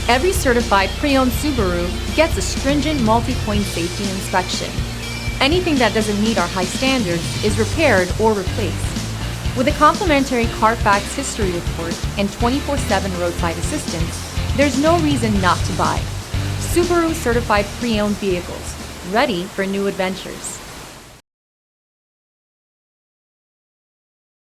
Every certified pre-owned Subaru gets a stringent multi-point safety inspection. Anything that doesn't meet our high standards is repaired or replaced. With a complimentary CARFAX history report and 24/7 roadside assistance, there's no reason not to buy. Subaru certified pre-owned vehicles, ready for new adventures.